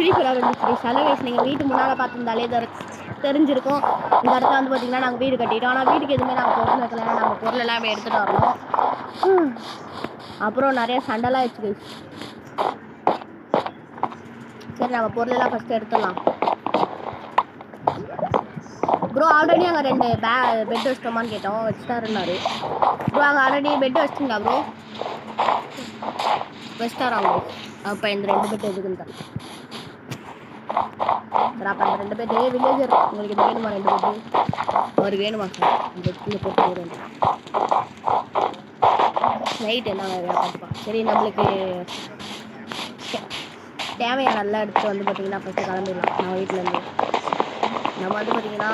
சிரிப்பு ஆரம்பிச்சு செலவேஸ் நீங்கள் வீட்டு முன்னால் பார்த்துருந்தாலே தெரிஞ்சிருக்கும். இந்த இடத்துல வந்து பார்த்திங்கன்னா நாங்கள் வீடு கட்டிட்டோம். ஆனால் வீட்டுக்கு எதுவுமே நாங்கள் பொருள் வைக்கல. நம்ம பொருள் எல்லாமே எடுத்துகிட்டு வரணும். அப்புறம் நிறைய சண்டைலாம் ஆயிடுச்சு. சரி நம்ம பொருளெல்லாம் ஃபஸ்ட்டு எடுத்துடலாம். ப்ரோ ஆல்ரெடி அங்கே 2 பெட் வச்சிட்டோமான்னு கேட்டோம். வச்சுட்டாருன்னாரு. ப்ரோ அங்கே ஆல்ரெடி பெட் வச்சிட்டிங்களா ப்ரோ? வச்சிட்டாராங்க. அப்போ இந்த 2 பெட் எதுக்குன்னு தரேன். சார் அப்போ அந்த 2 பெட் வில்லேஜர் உங்களுக்கு இது வேணுமா? 2 பெட்டு அவருக்கு வேணுமா சார்? இந்த கீழே போட்டு போடுறேன். நைட்டு என்ன பார்த்துப்பா. சரி நம்மளுக்கு தேவையான நல்லா எடுத்துகிட்டு வந்து பார்த்தீங்கன்னா ஃபஸ்ட்டு கிளம்பிடலாம். நம்ம வீட்டிலேருந்து நம்ம வந்து பார்த்தீங்கன்னா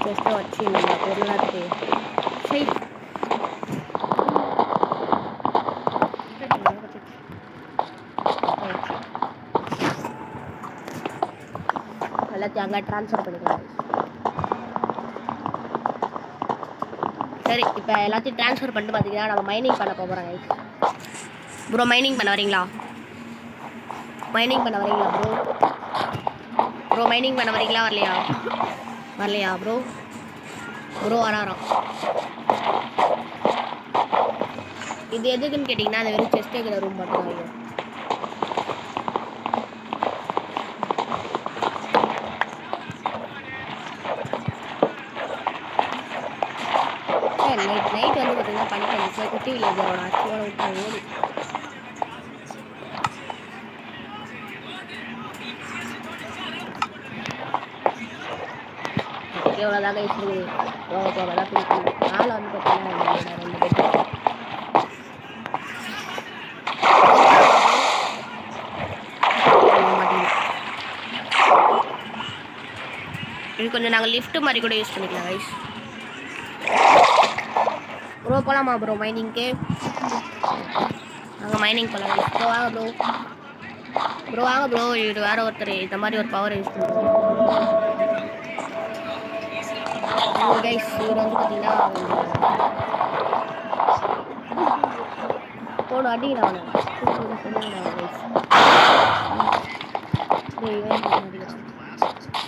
ஜஸ்ட்டை வச்சு நம்ம பொருளாக எடுத்து சரி எல்லாத்தையும் அங்கே ட்ரான்ஸ்ஃபர் பண்ணிக்கலாம். சரி இப்போ எல்லாத்தையும் ட்ரான்ஸ்ஃபர் பண்ணிட்டு பார்த்தீங்கன்னா நம்ம மைனிங் பண்ண போகிறோம். ப்ரோ மைனிங் பண்ண வரீங்களா? மைனிங் பண்ண வரீங்களா ப்ரோ? ப்ரோ மைனிங் பண்ண வரீங்களா? வரலையா ப்ரோ? ப்ரோ வராராம். இது எதுக்குன்னு கேட்டிங்கன்னா அது வெறும் செஸ்ட் இருக்கிற ரூம் மட்டும் தான். நைட் வந்து பார்த்தீங்கன்னா பண்ணிட்டு குட்டி வில்லேஜரோட ஆட்சியோட விட்டு ஓடி எவ்வளோதாங்க இருக்குது. போக போக தான் பிடிக்கும். நாளை வந்து பார்த்தீங்கன்னா 2 பெட்டு இது கொஞ்சம் நாங்கள் லிஃப்ட் மாதிரி கூட யூஸ் பண்ணிக்கலாம் கைஸ். ப்ரோ போகலாமா ப்ரோ மைனிங்க்கு? நாங்கள் மைனிங் போகலாம். ப்ரோ வாங்க ப்ரோ வாங்க ப்ரோ. இது வேறு ஒருத்தர் இந்த மாதிரி ஒரு பவர் யூஸ் பண்ணுறோம் கைஸ். இவர் வந்து பார்த்தீங்கன்னா போன அடிக்கிறான்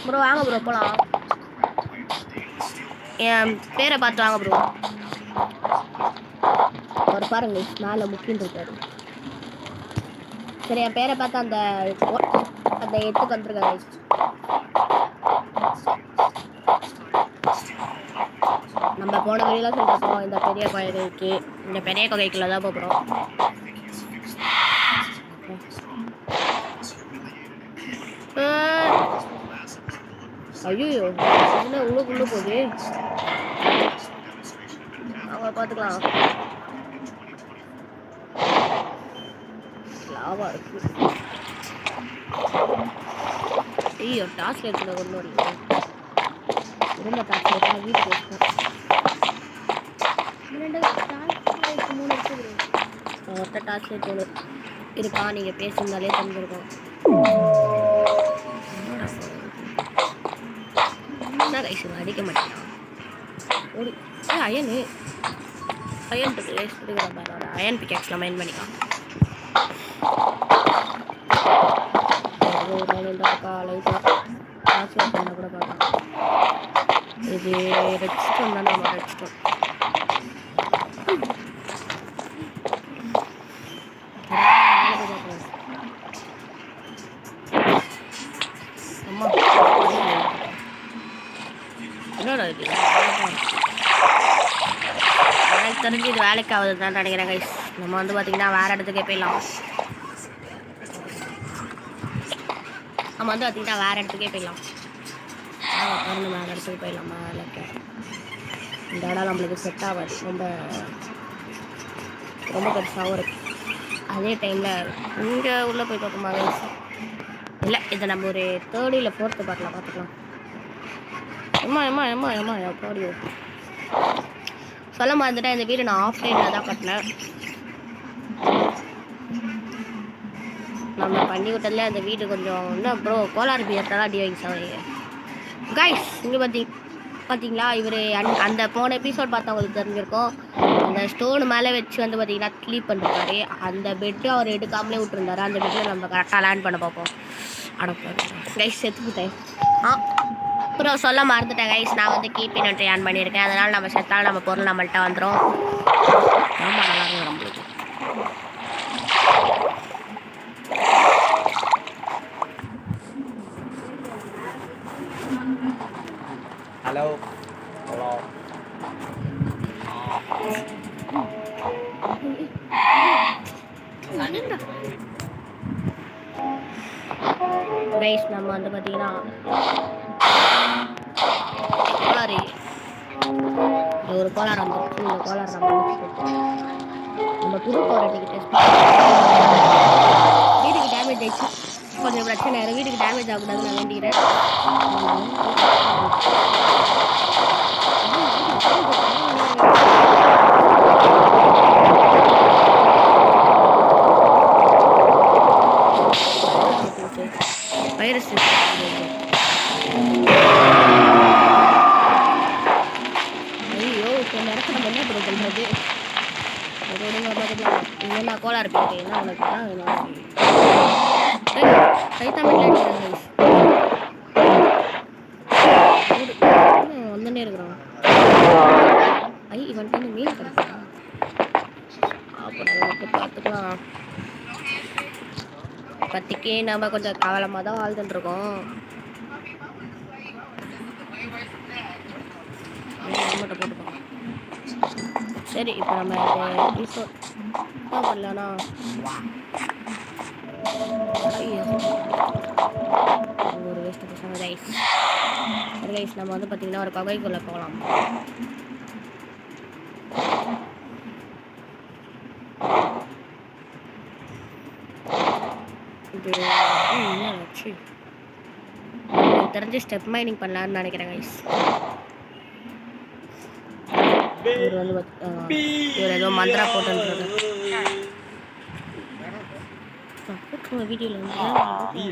ப்ரோ. வாங்க ப்ரோ போகலாம். என் பேரை பார்த்து வாங்க ப்ரோ. அவர் பாருங்க மேலே முக்கின்னு இருக்காரு. சரி என் பேரை பார்த்து அந்த 8க்கு வந்துருக்காங்க. நம்ம போன வழியெல்லாம் சொல்லிருப்போம். இந்த பெரிய கோயிலுக்கு இந்த பெரிய கோகைக்குள்ள தான் போகிறோம். ஐயோ என்ன உள்ளுக்குள்ளே போகுது. அவங்க பார்த்துக்கலாம். லாவா இருக்கு. ஐயோ டாஸ்க் எடுத்துல கொண்டு வரல. ரொம்ப டாஸ்க் எடுத்தா வீட்டுக்கு ஒருத்த டாஸ்க் எடுத்து இருக்கா. நீங்கள் பேசியிருந்தாலே தெரிஞ்சிருக்கோம். என்ன கைஸ் அடிக்க மாட்டேன். ஒரு அயன் அயன் பிகேக்ஸில் மைன் பண்ணிக்கலாம். பண்ண கூட பார்க்கலாம். இது ரெட் ஸ்டோன் தான். நம்ம ரெட் ஸ்டோன் எனக்கு தெரிஞ்சு இது வேலைக்கு ஆகுது தான் நினைக்கிறேன் கைஸ். நம்ம வந்து பார்த்தீங்கன்னா வேறு இடத்துக்கே போயிடலாம். நம்ம வந்து பார்த்தீங்கன்னா வேறு இடத்துக்கே போயிடலாம். வேறு இடத்துக்கு போயிடலாம். வேலைக்கு இந்த இடம் நம்மளுக்கு செட் ஆகாது. ரொம்ப பெருசாகவும் இருக்குது. அதே டைமில் இங்கே உள்ளே போய் பார்க்குமா கைஸ்? இல்லை இதை நம்ம ஒரு 3rd இல்லை 4th பார்த்துக்கலாம். எம்மா எப்படியோ சொல்ல மாதிரிதான். இந்த வீடு நான் ஆஃப்லைனில் தான் கட்டினேன். நம்ம பண்ணி விட்டதுல அந்த வீடு கொஞ்சம் இன்னும் ப்ரோ கோலார் பியர்லாம் அடி வாங்கி சாங்க கைஸ். இங்கே பார்த்தீங்களா இவர் அந்த போன எபிசோட் பார்த்தவங்களுக்கு தெரிஞ்சிருக்கும். அந்த ஸ்டோன் மேலே வச்சு வந்து பார்த்தீங்கன்னா ஸ்லீப் பண்ணிருக்காரு. அந்த பெட்டு அவர் எடுக்காமலே விட்டுருந்தாரு. அந்த பெட்டில் நம்ம கரெக்டாக லேண்ட் பண்ண பார்ப்போம். கைஸ் செத்துக்கிட்டேன். அப்புறம் சொல்ல மறந்துட்டேன் கைஸ், நான் வந்து கீப்பின் என்ட்ரி ஆன் பண்ணியிருக்கேன். அதனால் நம்ம செத்தாலும் நம்ம பொருள் நம்மள்கிட்ட வந்துடும். ரொம்ப நல்லா இருக்கும் நம்மளுக்கு. ஹலோ ஹலோ கைஸ் நம்ம வந்து பார்த்தீங்கன்னா கோளாறு ஒரு கோளாறு வந்துருச்சு. இந்த கோளாறு நம்ம புது கோளாறு டெஸ்ட் வீட்டுக்கு டேமேஜ் ஆயிடுச்சு. கொஞ்சம் பிரச்சனை ஆயிரும். வீட்டுக்கு டேமேஜ் ஆகக்கூடாது நான் வேண்டிக்கிறேன். வைரஸ் ஐயோ இப்போ நேரத்தில் நம்ம என்ன பண்ணுறது? என்ன கோளாறு இருக்கு? என்ன உனக்கு தான் வேணும்? வந்துட்டே இருக்கிறோம். இவன்ட்டு வந்து மீன் கிடைக்கும். அப்புறம் பார்த்துக்கலாம். பத்திக்கே நம்ம கொஞ்சம் கவலமாக தான் வாழ்ந்துட்டுருக்கோம். போட்டுக்கோம். சரி இப்போ நம்ம எபிசோட் என்ன பண்ணலான்னா ஒரு வேஸ்ட் பசங்க ரைஸ் நம்ம வந்து பார்த்தீங்கன்னா ஒரு பகைக்குள்ளே போகலாம். இது என்னாச்சு? தெரிஞ்சு ஸ்டெப் மைனிங் பண்ணலான்னு நினைக்கிறேன் கைஸ். இவர் வந்து இவர் ஏதோ மந்திரா போட்டுன்றது வீடியோவில் வந்து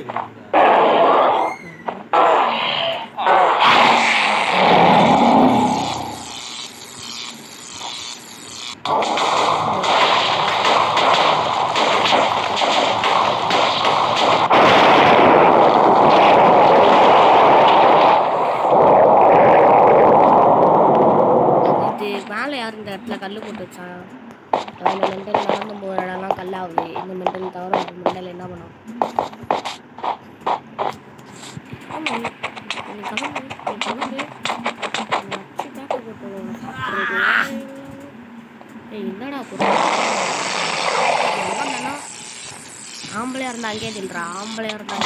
இந்த இடத்துல கல் போட்டு வச்சான். இந்த மெண்டல் நடந்து போகிற இடம்லாம் கல்லாகுது. இந்த மெண்டல் தவிர அந்த மெண்டல் என்ன பண்ணும்? என்னடா ஆம்பளையா இருந்தா அங்கேயே தின்றா. ஆம்பளையா இருந்தா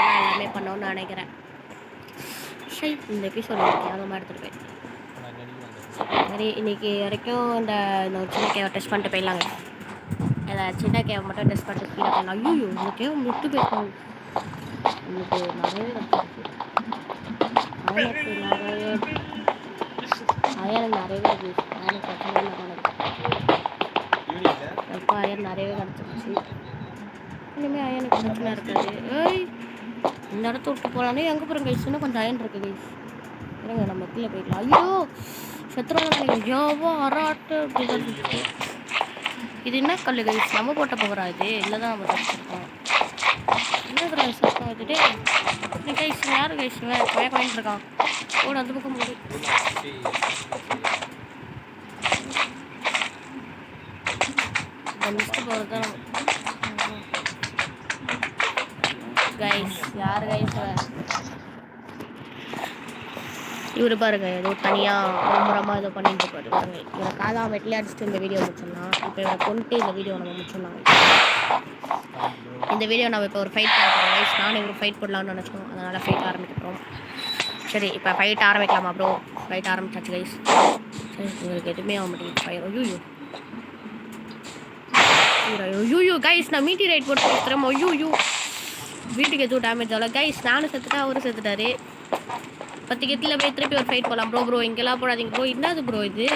எல்லாமே பண்ணோன்னு நினைக்கிறேன். இந்த எபிசோட் கேவலமாக எடுத்துகிட்டு போய் சரி இன்னைக்கு வரைக்கும் இந்த சின்ன கேவை டெஸ்ட் பண்ணிட்டு போயிடலாங்க. இந்த சின்ன கேவை மட்டும் டெஸ்ட் பண்ணிட்டு கீழே போயிடலாம். ஐயோ இந்த கேவை முட்டு போயிருக்கோம். எனக்கு நிறையவே அயன் நிறையவே இருந்துச்சு. அயன் பிரச்சனை எப்போ அயன் நிறையவே கிடச்சிருச்சு. இனிமேல் அயனுக்கு பிரச்சனை இருக்காது. ஏய் இந்த இடத்த விட்டு போகலானே எங்கே போகிறோம் கைஸ்? இன்னும் கொஞ்சம் அயன் இருக்குது கைஸ். இருங்க நம்ம கீழே போய்க்கலாம். ஐயோ செத்துருவாங்க. ஐயோவோ அராட்டு அப்படிதான் இருந்துச்சு. இது என்ன கல் கைஸ்? நம்ம போட்ட போகிறா இது இல்லை தான் நம்ம வச்சுருக்கோம். என்ன சத்தம் வந்துட்டு கைஸ்? யார் கைஸ் வாங்கிட்டு இருக்கான்? கூட அந்த பக்கம் போடு. மிஸ்ட்டு போகிறது தான் கைஸ். யார் கைஸ் இவர் பாருங்க ஏதோ தனியாக மும்முரமாக ஏதோ பண்ணிட்டு இருப்பாரு பாருங்க. இவரை காதாம வெட்டிலே அடிச்சுட்டு இந்த வீடியோ முடிச்சிடலாம். இப்போ இவரை கொண்டு இந்த வீடியோ நம்ம முடிச்சிடலாம். இந்த வீடியோ நம்ம இப்போ ஒரு ஃபைட் பண்ண போகிறோம் கைஸ். நானும் இவர் ஃபைட் போடலாம்னு நினச்சோம். அதனால் ஃபைட் ஆரம்பிக்கிறோம். சரி இப்போ ஃபைட் ஆரம்பிக்கலாமா ப்ரோ? ஃபைட் ஆரம்பிச்சாச்சு கைஸ். சரி உங்களுக்கு எதுவுமே ஆக மாட்டேங்குது ஃபயர். ஐயோ கைஸ் நான் மீட்டி ரைட் போட்டு பேசுகிறேன். ஐயோ வீட்டுக்கு எதுவும் டேமேஜ் ஆகல கைஸ். நானும் செத்துட்டேன், அவரும் செத்துட்டாரு. 10 கெத்தில் போய் திருப்பி ஒரு ஃபைட் போகலாம். ப்ரோ இங்கெல்லாம் போடாதீங்க ப்ரோ. என்னது ப்ரோ இது?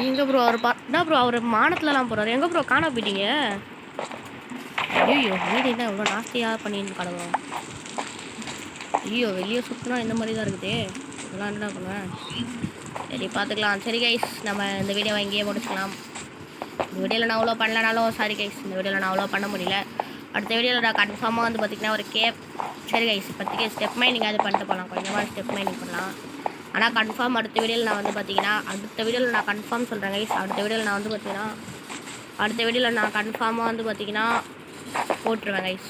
எங்கே ப்ரோ அவர் என்ன ப்ரோ அவர் மானத்துலலாம் போகிறாரு. எங்கே ப்ரோ காண போயிட்டீங்க? ஐயோ வீடு என்ன இவ்வளோ நாஸ்தியாக பண்ணிட்டு கிடக்கும். ஐயோ வெளியே சுற்றினா இந்த மாதிரி தான் இருக்குது. இதெல்லாம் என்ன பண்ணுவேன். சரி பார்த்துக்கலாம். சரி கைஸ் நம்ம இந்த வீடியோவை இங்கேயே முடிச்சுக்கலாம். இந்த வீடியோவில் நான் அவ்வளோ பண்ணலனாலும் சாரி கைஸ், இந்த வீடியோவில் நான் அவ்வளோ பண்ண முடியல. அடுத்த வீடியோவில் நான் கன்ஃபார்மாக வந்து பார்த்திங்கன்னா ஒரு சரி கைஸ் இப்போதைக்கு ஸ்டெப் மைனிங் அது பண்ணிட்டு போகலாம். கொஞ்சமாக ஸ்டெப் மைனிங் பண்ணலாம். ஆனால் கன்ஃபார்ம் அடுத்த வீடியோவில் நான் வந்து பார்த்திங்கன்னா கன்ஃபார்ம் சொல்கிறேன் கைஸ். அடுத்த வீடியோவில் நான் கன்ஃபார்மாக வந்து பார்த்திங்கன்னா போட்டுருவேன் கைஸ்.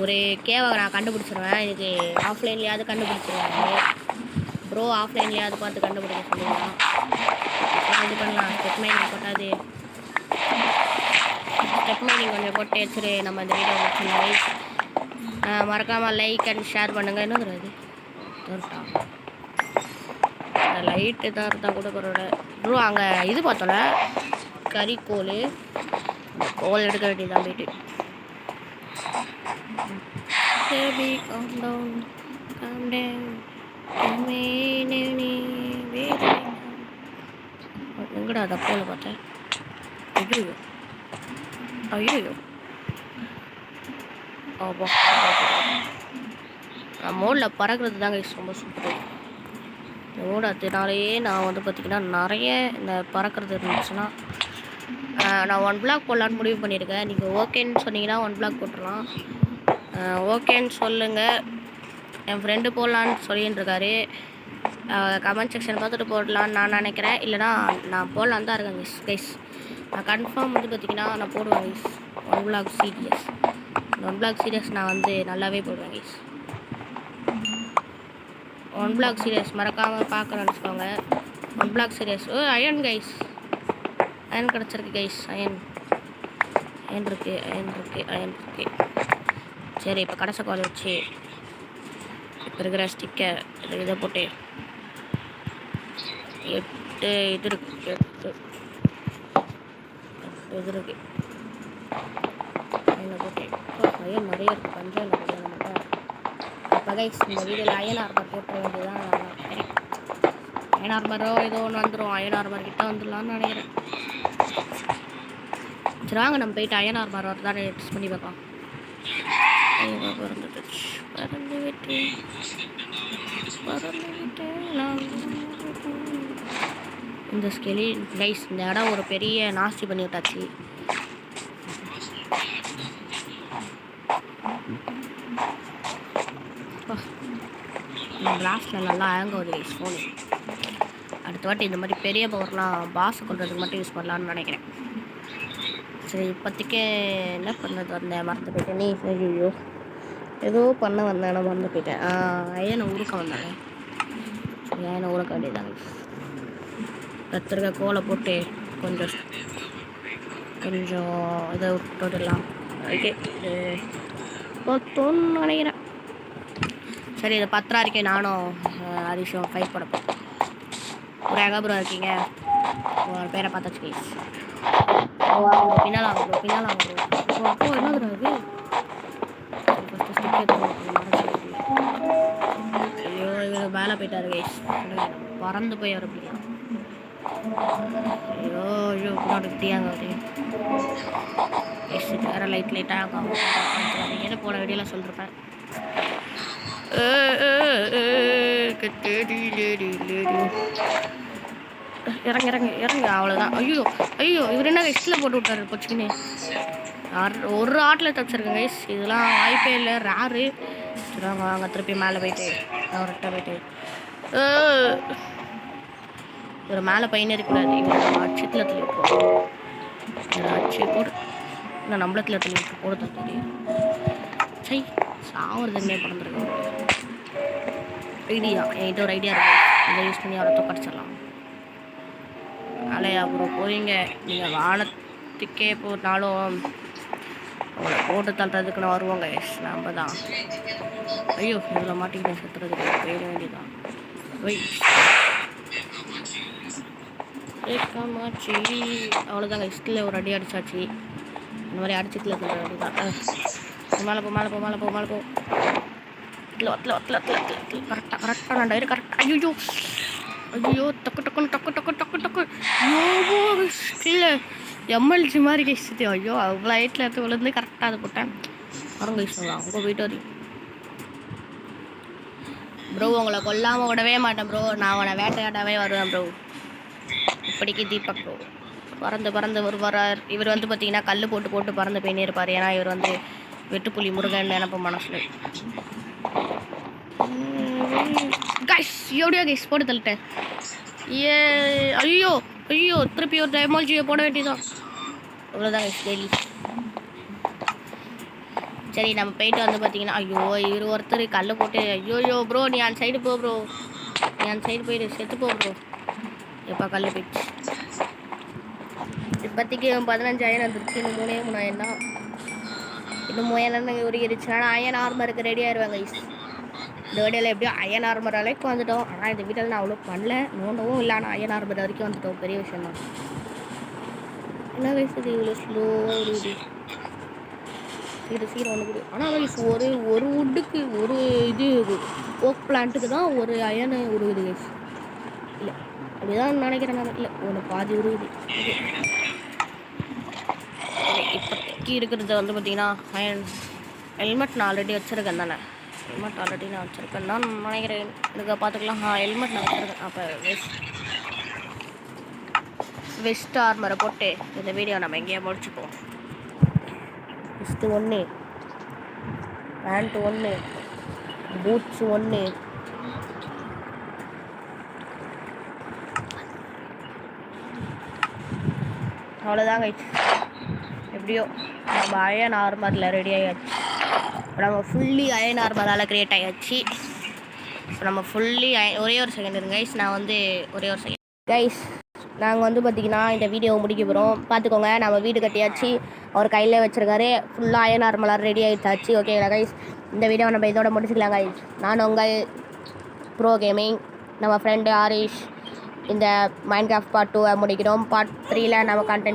ஒரு கேவை நான் கண்டுபிடிச்சிருவேன். இதுக்கு ஆஃப்லைன்லேயாவது கண்டுபிடிச்சிருவேன் ப்ரோ. ஆஃப்லைன்லேயாவது பார்த்து கண்டுபிடிக்க சொல்லிடலாம். இது பண்ணலாம். ஸ்டெப் மைனிங் போட்டாது ஸ்டெப் மைனிங் கொஞ்சம் போட்டு வச்சுரு. நம்ம இந்த வீடியோ முடிச்சிடலாம் கைஸ். மறக்காமல் லைக் அண்ட் ஷேர் பண்ணுங்கள். என்ன தருது தருட்டா லைட்டு தான் இருந்தால் கூட பரவாயில்ல ப்ரோ. அங்கே இது பார்த்தோம்ல கறிக்கோள் எடுக்க வேண்டியதான் போயிட்டு. Baby, calm down. எங்கடா அதை போல பார்த்தேன். ஐயோ மோடில் பறக்கிறது தாங்க ரொம்ப சூப்பர். இந்த மோடு அதனாலேயே நான் வந்து பார்த்திங்கன்னா நிறைய இந்த பறக்கிறது இருந்துச்சுன்னா நான் 1 பிளாக் போடலான்னு முடிவு பண்ணியிருக்கேன். நீங்கள் ஓகேன்னு சொன்னீங்கன்னா 1 பிளாக் போட்டுடலாம். ஓகேன்னு சொல்லுங்கள். என் ஃப்ரெண்டு போடலான்னு சொல்லின்னு இருக்காரு. கமெண்ட் செக்ஷன் பார்த்துட்டு போடலான்னு நான் நினைக்கிறேன். இல்லைனா நான் போடலான்னு தான் இருக்கேன் கைஸ். நான் கன்ஃபார்ம் வந்து பார்த்திங்கன்னா நான் போடுவேன் guys. 1 block series 1 block series நான் வந்து நல்லாவே போடுவேன் கைஸ். 1 பிளாக் சீரியஸ் மறக்காமல் பார்க்க நினச்சிக்கோங்க. 1 block series. Iron guys, iron கிடச்சிருக்கு கைஸ். அயன் இருக்கு. சரி இப்போ கடைசி கால் வச்சு இப்போ இருக்கிற ஸ்டிக்கர் இதை போட்டு 8 இது இருக்கு. 8 இது இருக்கு. அயனை போட்டு அயன் நிறைய இருக்குது. பஞ்சம் நிறைய நம்மகிட்ட. இப்போ கைஸ் இந்த வீடியோவில் அயன் ஆர்மர் போட்ட வேண்டியதான். அயன் ஆர்மரோ ஏதோ ஒன்று வந்துடும். அயன் ஆர்மர் கிட்ட வந்துடலான்னு நினைக்கிறேன். சரி வாங்க நம்ம போயிட்டு அயன் ஆர்மர் தான் டெஸ்ட் பண்ணி பார்க்கலாம். இந்த ஸ்கெலி கைஸ் இந்த இடம் ஒரு பெரிய நாஸ்தி பண்ணி விட்டாச்சு. லாஸ்ட்டில் நல்லா ஆங்காகுது கைஸ் ஃபோனு. அடுத்த வாட்டி இந்த மாதிரி பெரிய பவர்லாம் பாஸ் கொள்றதுக்கு மட்டும் யூஸ் பண்ணலான்னு நினைக்கிறேன். சரி இப்போதைக்கு என்ன பண்ணது வந்தேன் மறந்து போயிட்டேன். நீ ஐயோ ஏதோ பண்ண வந்தேன் நான் மறந்து போயிட்டேன். அயனை உருக்க வந்தாங்க. அயனை உருக்க வேண்டியதாங்க. கத்திரிக்க கோலை போட்டு கொஞ்சம் இதை விட்டுடலாம். ஓகே பார்த்தோன்னு நினைக்கிறேன். சரி இதை 10 இருக்கேன். நானும் ஹரிஷும் ஃபைட் பண்ணப்போம். ஒரு எகாபுரம் இருக்கீங்க. ஒரு பேரை பார்த்தாச்சு கைஸ். பின்னால் வாங்க என்னது இது? ஐயோ இவர் மேலே போயிட்டாரு கைஸ். பறந்து போய் வர முடியும். ஐயோ பின்னாடி கிட்டியாங்க அவரு. வேறு லைட்டாக என்ன போன வீடியோலாம் சொல்லிருப்பேன். இறங்க அவ்வளோதான். ஐயோ இவர் என்ன இஷ்டில் போட்டு விட்டாரு போச்சுக்கின்னு. ஒரு ஆட்டில் தச்சிருக்கேன் கைஸ். இதெல்லாம் வாய்ப்பே இல்லை, ரேரு. சரி வாங்க திருப்பி மேலே போயிட்டு அவர்கிட்ட போயிட்டு இவர் மேலே பையன் இருக்கக்கூடாது. இவர் அச்சத்தில் தள்ளி விட்டுருவோம். அச்சு போடு இல்லை நம்மளத்தில் தள்ளி விட்டு போட தான் தெரியும். சரி சாவறதுன்னே பறந்துருக்கோம். ஐடியா என்கிட்ட ஒரு ஐடியா இருக்குது. இதை யூஸ் பண்ணி அவரை தோக்கடிச்சிடலாம். அலையா ப்ரோ போவீங்க. நீங்கள் வானத்துக்கே போனாலும் அவங்கள போட்டு தள்ளுறதுக்கு நான் வருவாங்க. நம்ம தான் ஐயோ இதில் மாட்டிக்கிட்டேன். சுற்றுறதுக்கு போயிட வேண்டியதான். ஏக்காமாச்சி அவ்வளோதாங்க. இஷ்டில் ஒரு அடி அடிச்சாச்சு. இந்த மாதிரி அடிச்சுக்கல தள்ள வேண்டியதான். மேலே போ இல்லை கரெக்டாக நான் டயர் கரெக்டாக. ஐயோ ஐயோ டக்கு டக்குன்னு டக்கு டக்கு டக்கு டக்கு ஐயோ இல்லை எம்எல்சி மாதிரி கேசுது. ஐயோ அவ்வளோ ஹைட்டில் எடுத்து விழுந்து கரெக்டாக அதை போட்டேன். பாருங்க அங்கே போயிட்டு வரி ப்ரோ. உங்களை கொல்லாமல் விடவே மாட்டேன் ப்ரோ. நான் அவனை வேட்டையாடாவே வருவேன் ப்ரோ. இப்படிக்கு தீபக் ப்ரோ பறந்து பறந்து வருவார். இவர் வந்து பார்த்தீங்கன்னா கல் போட்டு போட்டு பறந்து போயினே இருப்பார். ஏன்னா இவர் வந்து வெட்டுப்புலி முருகன் நினைப்ப மனசில். கைஸ் எப்படியோ கைஸ் போட்டு தள்ளிட்டேன். ஏ ஐயோ ஐயோ திருப்பி ஒரு எமோஜியை போட வேண்டியதான். அவ்வளோதான் கைஸ் டெய்லி. சரி நம்ம போயிட்டு வந்து பார்த்தீங்கன்னா ஐயோ ஒருத்தர் கல் போட்டு ஐயோ ப்ரோ நீ அந்த சைடு போ ப்ரோ. நீ அந்த சைடு போயிடு செத்து போ ப்ரோ. எப்போ கல் போயிடுச்சு. இப்போதைக்கு 15,000 வந்துருச்சு. இன்னும் 3,000 தான். இன்னும் 3,000 உருகிருச்சுன்னா அயன் ஆர்மருக்கு ரெடி ஆயிடுவாங்க கைஸ். இந்த வீடியோவில் எப்படியும் அயன் ஆர்மர் வரைக்கும் வந்துட்டோம். ஆனால் இந்த வீட்டில் நான் அவ்வளோ பண்ணல, நோண்டவும் இல்லை. ஆனால் அயன் ஆர்மர் வரைக்கும் வந்துட்டோம். பெரிய விஷயம் தான். என்ன வயசு இவ்வளோ ஸ்லோவாக உருகுது. சீக்கிரம் ஒன்று கொடு. ஆனால் கைஸ் ஒரு வுட்டுக்கு ஒரு இது ஓக் பிளான்ட்டுக்கு தான் ஒரு அயன் உருகுது கைஸ். இல்லை அப்படிதான் நினைக்கிறேன் நான். இல்லை ஒன்று பாதி உருகுது. இப்போதைக்கு இருக்கிறது வந்து பார்த்தீங்கன்னா அயன் ஹெல்மெட் நான் ஆல்ரெடி வச்சுருக்கேன் தானே. ஹெல்மெட் ஆல்ரெடி நான் வச்சுருக்கேன் தான் நினைக்கிறேன். இதுக்கு பார்த்துக்கலாம். ஹெல்மெட் நான் வச்சுருக்கேன். அப்போ வெஸ்ட் ஆர்மரை போட்டு இந்த வீடியோ நம்ம எங்கேயா முடிச்சுப்போம். வெஸ்ட்டு 1, பேண்ட்டு 1, பூட்ஸு 1, அவ்வளோதான் கைஸ். எப்படியோ நம்ம அயன் ஆர்மரில் ரெடி ஆகியாச்சு. இப்போ நம்ம ஃபுல்லி அயன் ஆர்மரால் க்ரியேட் ஆகியாச்சு. இப்போ நம்ம ஃபுல்லி ஒரே ஒரு செகண்ட் இருங்க கைஸ். நான் வந்து ஒரே ஒரு செகண்ட் கைஸ். நாங்கள் வந்து பார்த்திங்கன்னா இந்த வீடியோவை முடிக்க போகிறோம். பார்த்துக்கோங்க நம்ம வீடு கட்டியாச்சு. அவர் கையில் வச்சுருக்காரு. ஃபுல்லாக அயன் ஆர்மராக ரெடி ஆகிட்டாச்சு. ஓகேங்களா கைஸ். இந்த வீடியோவை நம்ம இதோட முடிச்சுக்கலாம் கைஸ். நான் உங்கள் ப்ரோ கேமிங். நம்ம ஃப்ரெண்டு ஆரிஷ். இந்த மைன்கிராஃப்ட் பார்ட் 2 முடிக்கிறோம். பார்ட் 3ல் நம்ம கண்டினியூ